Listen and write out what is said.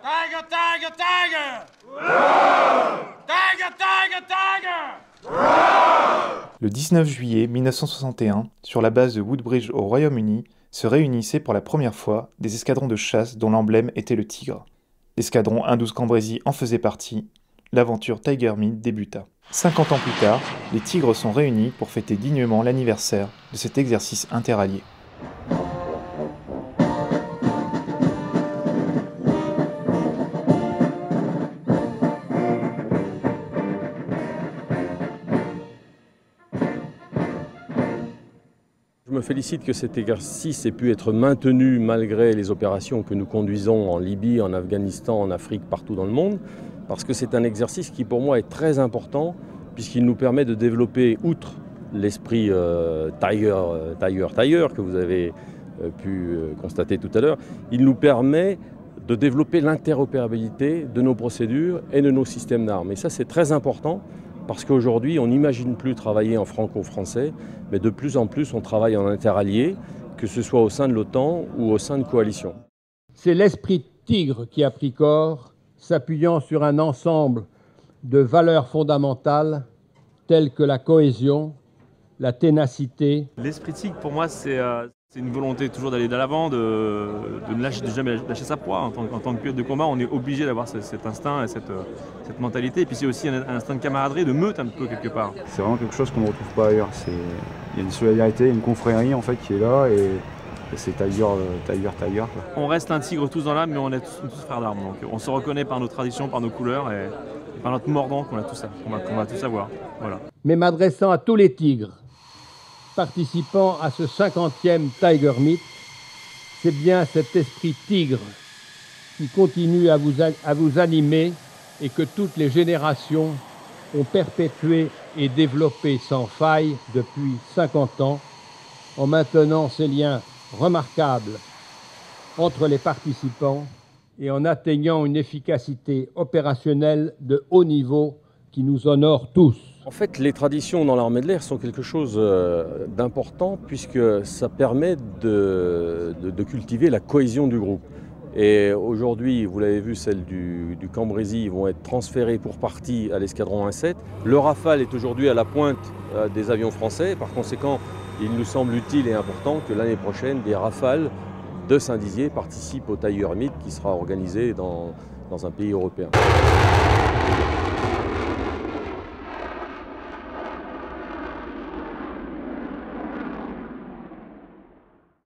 Tiger, tiger, tiger! Tiger, tiger, tiger! Le 19 juillet 1961, sur la base de Woodbridge au Royaume-Uni, se réunissaient pour la première fois des escadrons de chasse dont l'emblème était le tigre. L'escadron 112 Cambrésis en faisait partie. L'aventure Tiger Meet débuta. 50 ans plus tard, les tigres sont réunis pour fêter dignement l'anniversaire de cet exercice interallié. Je me félicite que cet exercice ait pu être maintenu malgré les opérations que nous conduisons en Libye, en Afghanistan, en Afrique, partout dans le monde, parce que c'est un exercice qui pour moi est très important puisqu'il nous permet de développer, outre l'esprit Tiger que vous avez pu constater tout à l'heure, il nous permet de développer l'interopérabilité de nos procédures et de nos systèmes d'armes. Et ça c'est très important. Parce qu'aujourd'hui, on n'imagine plus travailler en franco-français, mais de plus en plus, on travaille en interallié, que ce soit au sein de l'OTAN ou au sein de coalitions. C'est l'esprit tigre qui a pris corps, s'appuyant sur un ensemble de valeurs fondamentales telles que la cohésion, la ténacité. L'esprit tigre, pour moi, c'est une volonté toujours d'aller de l'avant, de jamais lâcher sa proie. En tant que pilote de combat, on est obligé d'avoir cet instinct et cette mentalité. Et puis c'est aussi un instinct de camaraderie, de meute un peu quelque part. C'est vraiment quelque chose qu'on ne retrouve pas ailleurs. Il y a une solidarité, une confrérie en fait qui est là et c'est Tiger. Quoi. On reste un tigre tous dans l'âme, mais on est tous frères d'armes. Donc on se reconnaît par nos traditions, par nos couleurs et par notre mordant qu'on a tous avoir. Voilà. Mais m'adressant à tous les tigres participant à ce 50e Tiger Meet, c'est bien cet esprit tigre qui continue à vous animer et que toutes les générations ont perpétué et développé sans faille depuis 50 ans, en maintenant ces liens remarquables entre les participants et en atteignant une efficacité opérationnelle de haut niveau qui nous honore tous. En fait, les traditions dans l'armée de l'air sont quelque chose d'important puisque ça permet de cultiver la cohésion du groupe. Et aujourd'hui, vous l'avez vu, celles du Cambrésis vont être transférées pour partie à l'escadron 1-7. Le Rafale est aujourd'hui à la pointe des avions français. Par conséquent, il nous semble utile et important que l'année prochaine, des Rafales de Saint-Dizier participent au Tiger Meet qui sera organisé dans un pays européen.